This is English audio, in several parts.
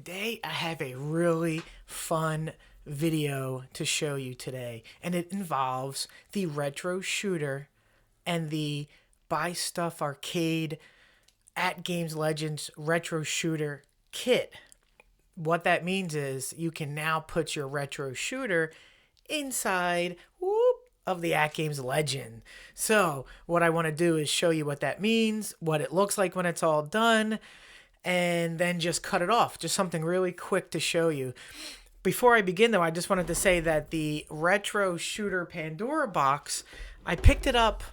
today I have a really fun video to show you today, and it involves the retro shooter and the Buy Stuff Arcade AtGames Legends retro shooter kit. What that means is you can now put your retro shooter inside of the AtGames Legend. So what I want to do is show you what that means, what it looks like when it's all done, and then just cut it off. Just something really quick to show you. Before I begin, though, I just wanted to say that the retro shooter Pandora box, I picked it up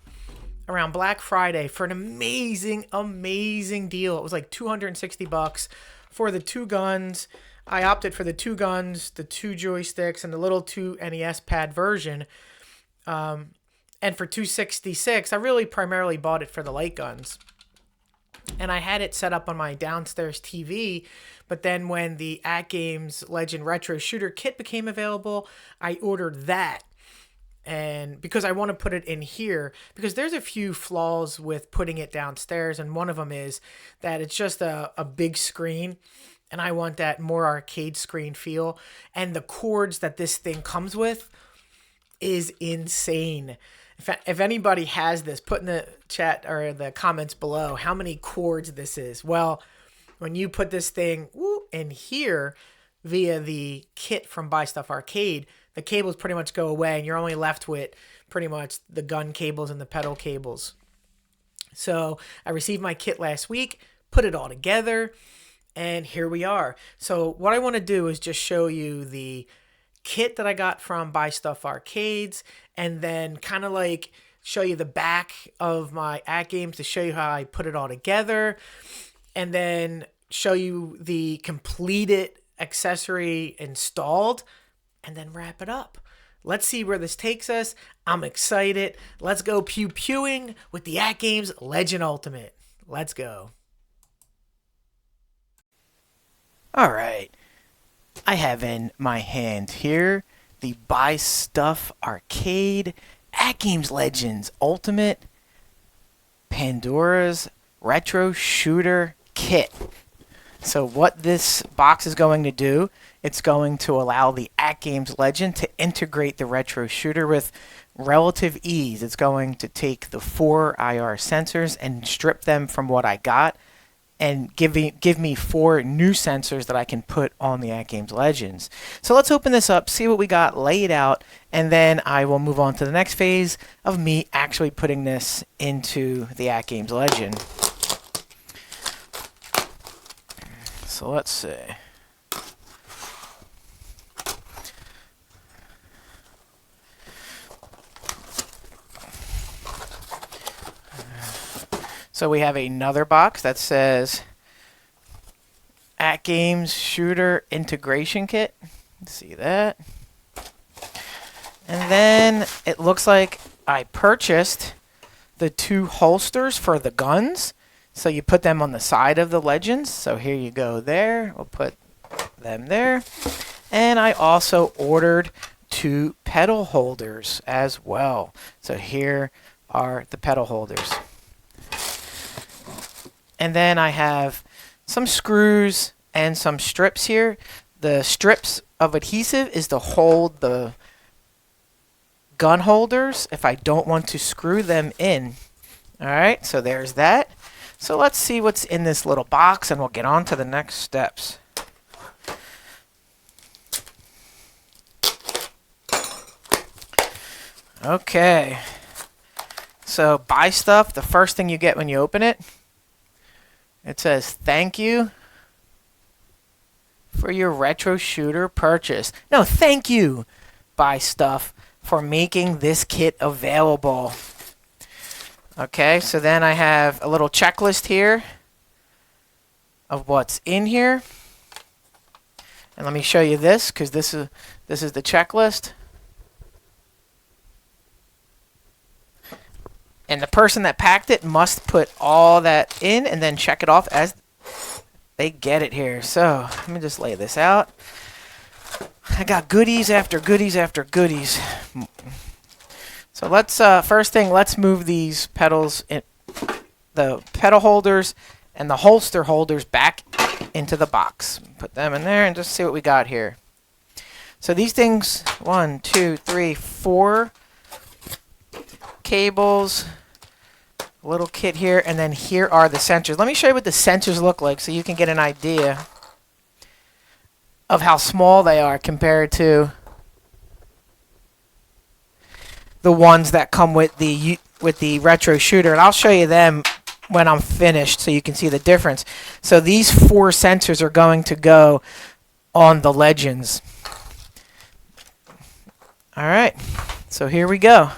around Black Friday for an amazing deal. It was like $260 for the two guns. I opted for the two guns, the two joysticks, and the little 2 NES pad version. And for $266, I really primarily bought it for the light guns. And I had it set up on my downstairs TV, but then when the AtGames Legend Retro Shooter Kit became available, I ordered that. And because I want to put it in here, because there's a few flaws with putting it downstairs, and one of them is that it's just a big screen, and I want that more arcade screen feel. And the cords that this thing comes with is insane. If anybody has this, put in the chat or the comments below how many cords this is. Well, when you put this thing in here via the kit from Buy Stuff Arcade, the cables pretty much go away, and you're only left with pretty much the gun cables and the pedal cables. So I received my kit last week, put it all together, and here we are. So what I want to do is just show you the kit that I got from Buy Stuff Arcades, and then kind of like show you the back of my AtGames to show you how I put it all together, and then show you the completed accessory installed, and then wrap it up. Let's see where this takes us. I'm excited. Let's go pew-pewing with the AtGames Legend Ultimate. Let's go. All right. I have in my hand here the Buy Stuff Arcade AtGames Legends Ultimate Pandora's Retro Shooter Kit. So what this box is going to do, it's going to allow the AtGames Legend to integrate the retro shooter with relative ease. It's going to take the 4 IR sensors and strip them from what I got, and give me 4 new sensors that I can put on the AtGames Legends. So let's open this up, see what we got laid out, and then I will move on to the next phase of me actually putting this into the AtGames Legend. So let's see. So we have another box that says AtGames Shooter Integration Kit. See that? And then it looks like I purchased the 2 holsters for the guns. So you put them on the side of the Legends. So here you go there. We'll put them there. And I also ordered 2 pedal holders as well. So here are the pedal holders. And then I have some screws and some strips here. The strips of adhesive is to hold the gun holders if I don't want to screw them in. Alright, so there's that. So let's see what's in this little box, and we'll get on to the next steps. Okay. So Buy Stuff, the first thing you get when you open it, it says, "Thank you for your retro shooter purchase." No, thank you, Buy Stuff, for making this kit available. Okay, so then I have a little checklist here of what's in here. And let me show you this, because this is the checklist. And the person that packed it must put all that in and then check it off as they get it here. So let me just lay this out. I got goodies after goodies after goodies. So let's first thing, let's move these pedals, the pedal holders and the holster holders back into the box. Put them in there and just see what we got here. So these things, 1, 2, 3, 4 cables, a little kit here, and then here are the sensors. Let me show you what the sensors look like so you can get an idea of how small they are compared to the ones that come with the retro shooter. And I'll show you them when I'm finished so you can see the difference. So these 4 sensors are going to go on the Legends. All right, so here we go.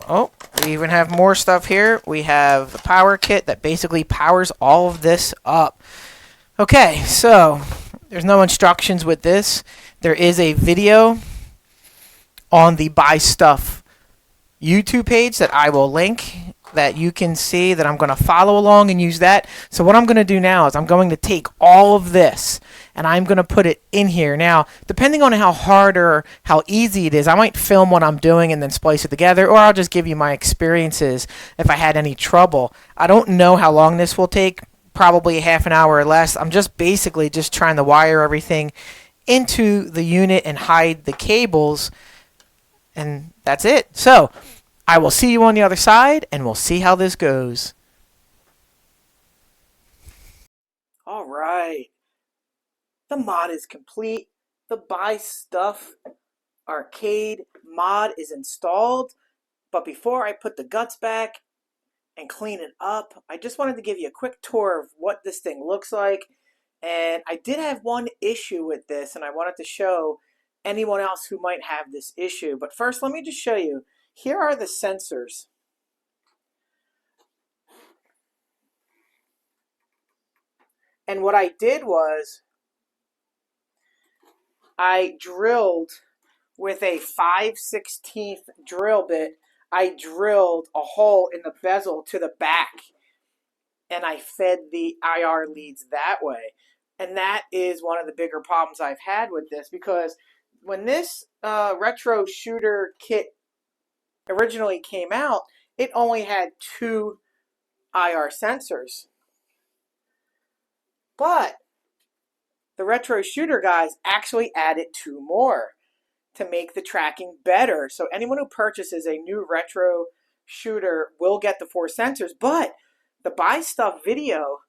Oh, we even have more stuff here. We have the power kit that basically powers all of this up. Okay, so there's no instructions with this. There is a video on the Buy Stuff YouTube page that I will link that you can see that I'm going to follow along and use that. So what I'm going to do now is I'm going to take all of this and I'm going to put it in here. Now, depending on how hard or how easy it is, I might film what I'm doing and then splice it together, or I'll just give you my experiences if I had any trouble. I don't know how long this will take, probably half an hour or less. I'm just basically just trying to wire everything into the unit and hide the cables, and that's it. So I will see you on the other side, and we'll see how this goes. All right. The mod is complete. The Buy Stuff arcade mod is installed. But before I put the guts back and clean it up, I just wanted to give you a quick tour of what this thing looks like. And I did have one issue with this, and I wanted to show anyone else who might have this issue. But first, let me just show you. Here are the sensors. And what I did was I drilled with a 5/16 drill bit. I drilled a hole in the bezel to the back, and I fed the IR leads that way. And that is one of the bigger problems I've had with this, because when this retro shooter kit originally came out, it only had 2 IR sensors. But the retro shooter guys actually added 2 more to make the tracking better. So anyone who purchases a new retro shooter will get the 4 sensors, but the Buy Stuff video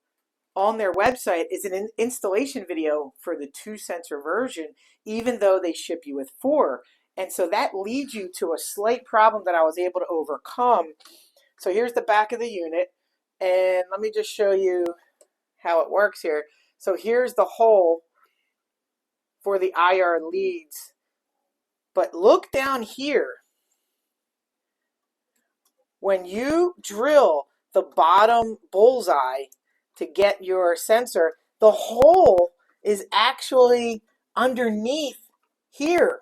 on their website is an installation video for the 2 sensor version, even though they ship you with 4. And so that leads you to a slight problem that I was able to overcome. So here's the back of the unit, and let me just show you how it works here. So here's the hole for the IR leads. But look down here. When you drill the bottom bullseye to get your sensor, the hole is actually underneath here.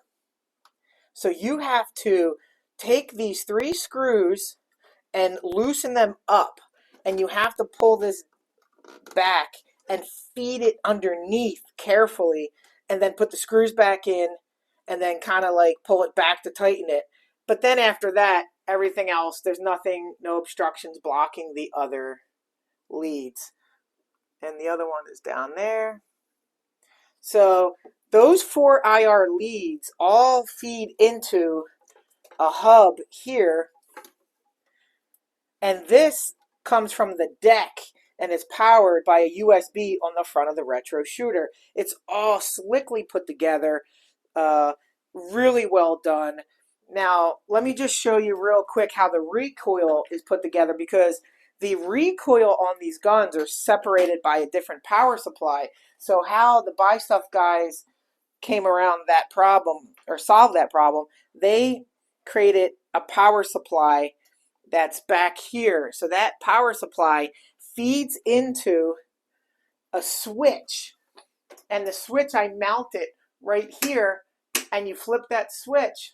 So you have to take these 3 screws and loosen them up, and you have to pull this back and feed it underneath carefully, and then put the screws back in, and then kind of like pull it back to tighten it. But then after that, everything else, there's nothing, no obstructions blocking the other leads. And the other one is down there. So those 4 IR leads all feed into a hub here. And this comes from the deck and is powered by a USB on the front of the retro shooter. It's all slickly put together, really well done. Now, let me just show you real quick how the recoil is put together, because the recoil on these guns are separated by a different power supply. So how the Buy Stuff guys came around that problem, or solved that problem, they created a power supply that's back here. So that power supply feeds into a switch, and the switch, I mount it right here, and you flip that switch,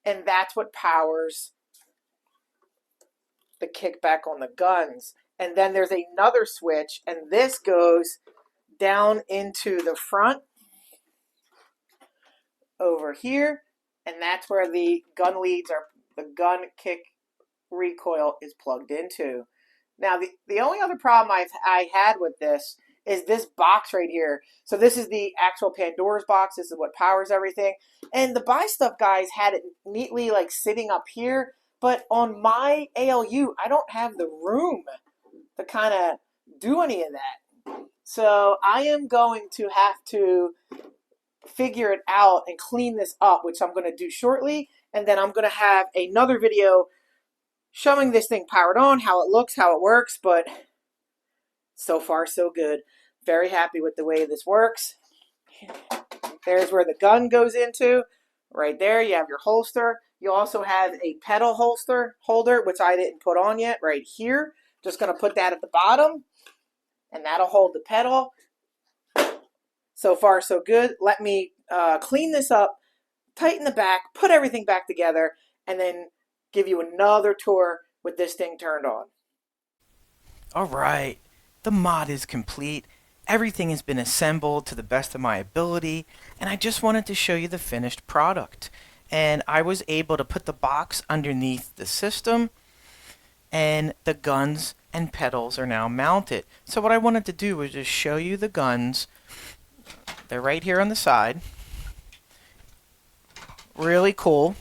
and that's what powers the kickback on the guns. And then there's another switch, and this goes down into the front over here, and that's where the gun leads are, the gun kick recoil is plugged into. Now, the only other problem I had with this is this box right here. So this is the actual Pandora's box. This is what powers everything. And the Buy Stuff guys had it neatly like sitting up here. But on my ALU, I don't have the room to kind of do any of that. So I am going to have to figure it out and clean this up, which I'm going to do shortly. And then I'm going to have another video showing this thing powered on, how it looks, how it works. But so far, so good. Very happy with the way this works. There's where the gun goes into. Right there, you have your holster. You also have a pedal holder, which I didn't put on yet, right here. Just going to put that at the bottom, and that'll hold the pedal. So far, so good. Let me clean this up, tighten the back, put everything back together, and then give you another tour with this thing turned on. All right, the mod is complete. Everything has been assembled to the best of my ability, and I just wanted to show you the finished product. And I was able to put the box underneath the system, and the guns and pedals are now mounted. So what I wanted to do was just show you the guns. They're right here on the side. Really cool.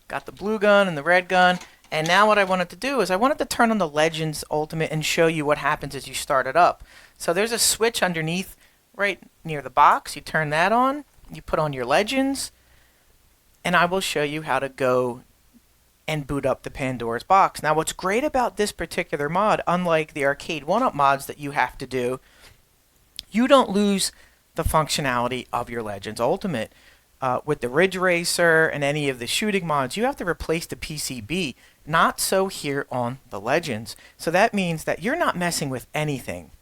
Got the blue gun and the red gun. And now what I wanted to do is I wanted to turn on the Legends Ultimate and show you what happens as you start it up. So there's a switch underneath right near the box. You turn that on. You put on your Legends. And I will show you how to go and boot up the Pandora's box. Now what's great about this particular mod, unlike the arcade 1-up mods that you have to do, you don't lose the functionality of your Legends Ultimate. With the Ridge Racer and any of the shooting mods, you have to replace the PCB. Not so here on the Legends. So that means that you're not messing with anything.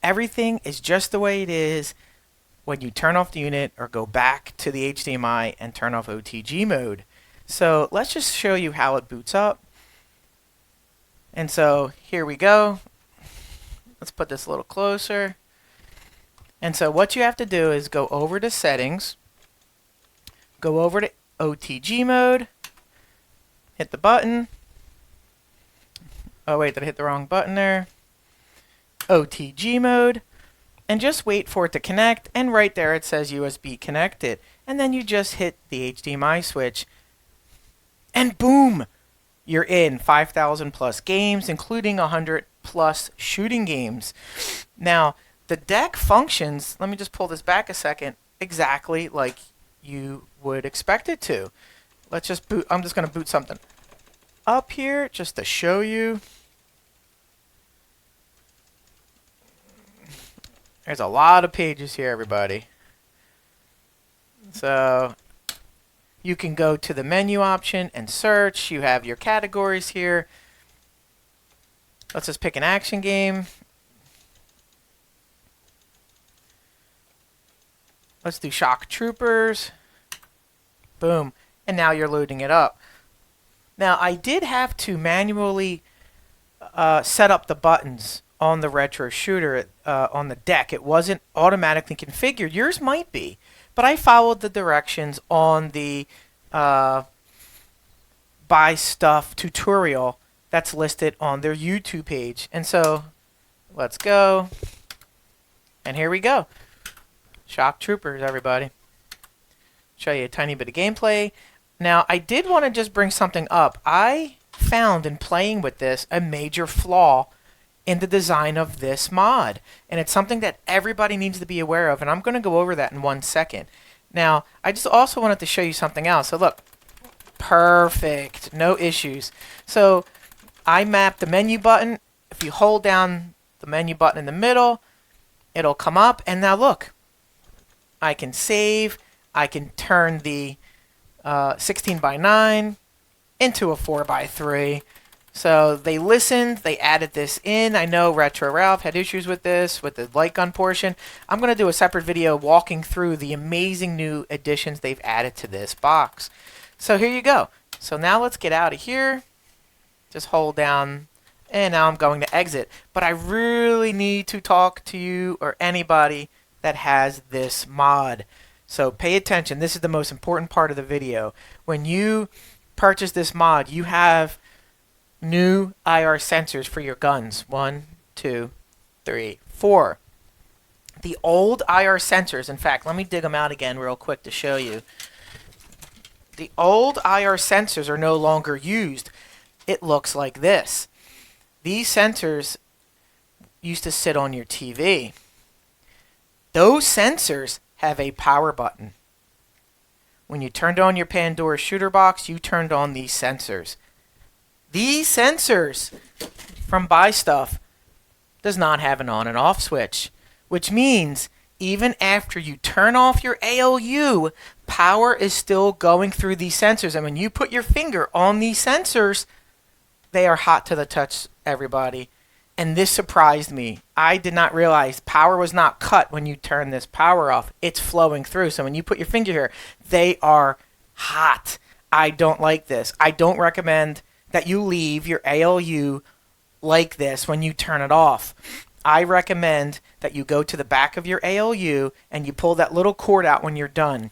Everything is just the way it is when you turn off the unit or go back to the HDMI and turn off OTG mode. So let's just show you how it boots up. And so here we go. Let's put this a little closer. And so what you have to do is go over to Settings, go over to OTG mode, hit the button. Oh wait, did I hit the wrong button there? OTG mode, and just wait for it to connect, and right there it says USB connected. And then you just hit the HDMI switch, and boom! You're in 5,000 plus games, including 100 plus shooting games. Now, the deck functions, let me just pull this back a second, exactly like you would expect it to. Let's just boot, I'm just going to boot something up here just to show you. There's a lot of pages here, everybody. So you can go to the menu option and search. You have your categories here. Let's just pick an action game. Let's do Shock Troopers. Boom. And now you're loading it up. Now, I did have to manually set up the buttons on the retro shooter on the deck. It wasn't automatically configured. Yours might be. But I followed the directions on the Buy Stuff tutorial that's listed on their YouTube page. And so, let's go. And here we go. Shock Troopers, everybody. Show you a tiny bit of gameplay. Now, I did want to just bring something up. I found in playing with this a major flaw in the design of this mod. And it's something that everybody needs to be aware of. And I'm going to go over that in 1 second. Now, I just also wanted to show you something else. So look, perfect, no issues. So I mapped the menu button. If you hold down the menu button in the middle, it'll come up. And now look, I can save. I can turn the 16:9 into a 4:3. So they listened, they added this in. I know Retro Ralph had issues with this, with the light gun portion. I'm going to do a separate video walking through the amazing new additions they've added to this box. So here you go. So now let's get out of here. Just hold down, and now I'm going to exit. But I really need to talk to you or anybody that has this mod. So pay attention. This is the most important part of the video. When you purchase this mod, you have new IR sensors for your guns. 1, 2, 3, 4. The old IR sensors, in fact, let me dig them out again real quick to show you. The old IR sensors are no longer used. It looks like this. These sensors used to sit on your TV. Those sensors have a power button. When you turned on your Pandora shooter box, you turned on these sensors. These sensors from Buy Stuff does not have an on and off switch, which means even after you turn off your ALU, power is still going through these sensors. And when you put your finger on these sensors, they are hot to the touch, everybody. And this surprised me. I did not realize power was not cut when you turn this power off. It's flowing through. So when you put your finger here, they are hot. I don't like this. I don't recommend that you leave your ALU like this when you turn it off. I recommend that you go to the back of your ALU and you pull that little cord out when you're done,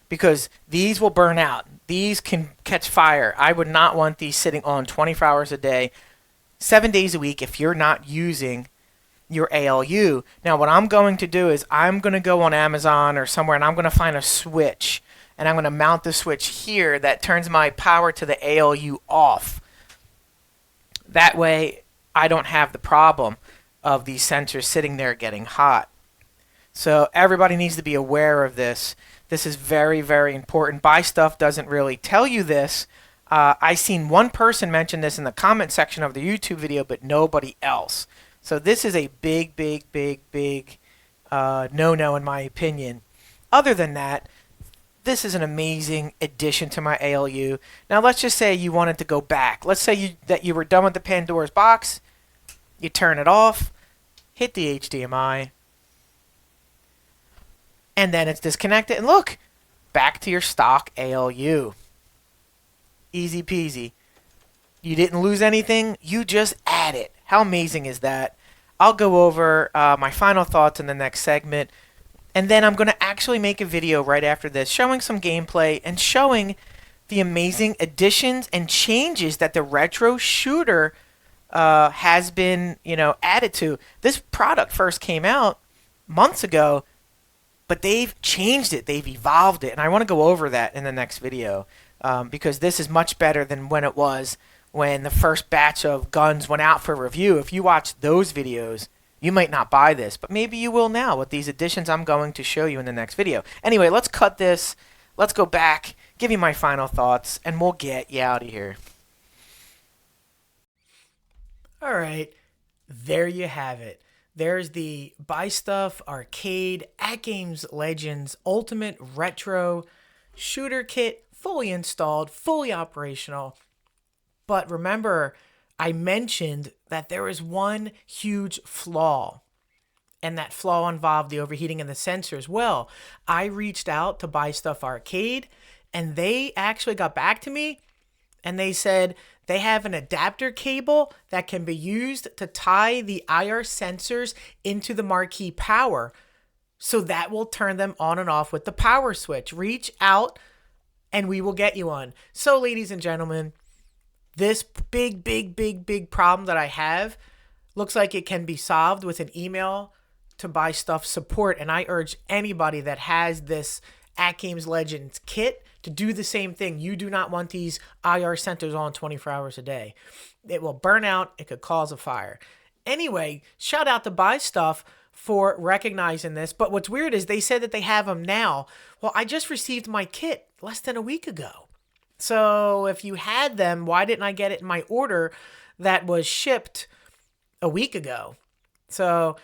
because these will burn out. These can catch fire. I would not want these sitting on 24 hours a day, 7 days a week if you're not using your ALU. Now what I'm going to do is I'm going to go on Amazon or somewhere and I'm going to find a switch, and I'm going to mount the switch here that turns my power to the ALU off. That way I don't have the problem of these sensors sitting there getting hot. So everybody needs to be aware of this. This is very, very important. Buy Stuff doesn't really tell you this. I seen one person mention this in the comment section of the YouTube video, but nobody else. So this is a big, big, big, big no-no in my opinion. Other than that, this is an amazing addition to my ALU. Now let's just say you wanted to go back. Let's say that you were done with the Pandora's box. You turn it off, hit the HDMI, and then it's disconnected. And look, back to your stock ALU. Easy peasy. You didn't lose anything. You just add it. How amazing is that? I'll go over my final thoughts in the next segment. And then I'm going to actually make a video right after this showing some gameplay and showing the amazing additions and changes that the retro shooter has been, added to. This product first came out months ago, but they've changed it. They've evolved it. And I want to go over that in the next video because this is much better than when it was when the first batch of guns went out for review. If you watch those videos, you might not buy this, but maybe you will now with these additions I'm going to show you in the next video. Anyway, let's cut this. Let's go back, give you my final thoughts, and we'll get you out of here. All right, there you have it. There's the Buy Stuff Arcade AtGames Legends Ultimate Retro Shooter Kit, fully installed, fully operational. But remember, I mentioned that there is one huge flaw, and that flaw involved the overheating of the sensors. Well, I reached out to Buy Stuff Arcade, and they actually got back to me, and they said they have an adapter cable that can be used to tie the IR sensors into the marquee power, so that will turn them on and off with the power switch. Reach out, and we will get you one. So, ladies and gentlemen, this big, big, big, big problem that I have looks like it can be solved with an email to Buy Stuff support. And I urge anybody that has this AtGames Legends kit to do the same thing. You do not want these IR sensors on 24 hours a day. It will burn out. It could cause a fire. Anyway, shout out to Buy Stuff for recognizing this. But what's weird is they said that they have them now. Well, I just received my kit less than a week ago. So if you had them, why didn't I get it in my order that was shipped a week ago? So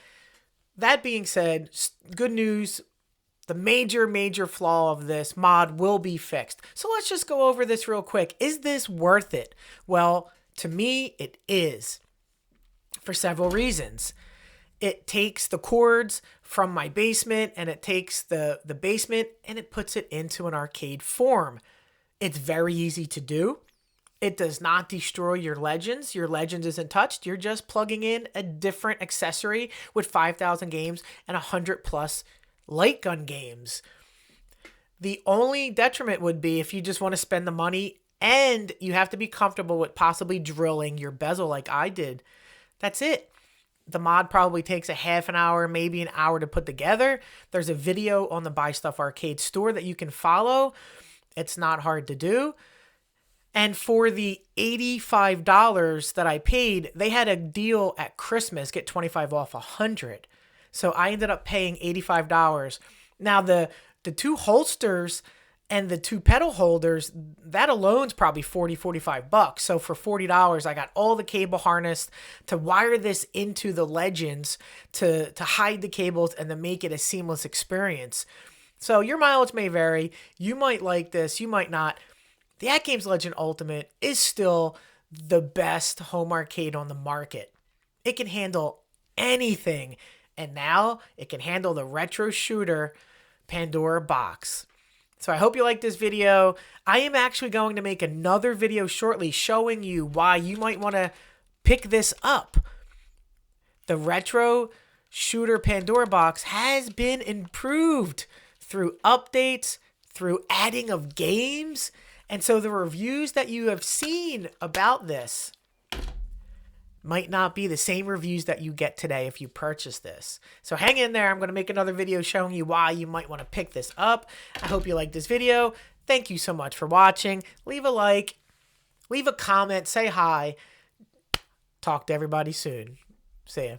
that being said, good news. The major, major flaw of this mod will be fixed. So let's just go over this real quick. Is this worth it? Well, to me, it is for several reasons. It takes the cords from my basement and it takes the basement and it puts it into an arcade form. It's very easy to do. It does not destroy your Legends. Your Legends isn't touched. You're just plugging in a different accessory with 5,000 games and 100 plus light gun games. The only detriment would be if you just want to spend the money and you have to be comfortable with possibly drilling your bezel like I did. That's it. The mod probably takes a half an hour, maybe an hour to put together. There's a video on the Buy Stuff Arcade store that you can follow. It's not hard to do. And for the $85 that I paid, they had a deal at Christmas, get 25 off 100. So I ended up paying $85. Now the two holsters and the two pedal holders, that alone's probably 40, 45 bucks. So for $40, I got all the cable harnessed to wire this into the Legends to hide the cables and to make it a seamless experience. So your mileage may vary. You might like this, you might not. The AtGames Legend Ultimate is still the best home arcade on the market. It can handle anything. And now it can handle the retro shooter Pandora box. So I hope you like this video. I am actually going to make another video shortly showing you why you might want to pick this up. The retro shooter Pandora box has been improved through updates, through adding of games. And so the reviews that you have seen about this might not be the same reviews that you get today if you purchase this. So hang in there. I'm going to make another video showing you why you might want to pick this up. I hope you like this video. Thank you so much for watching. Leave a like, leave a comment, say hi. Talk to everybody soon. See ya.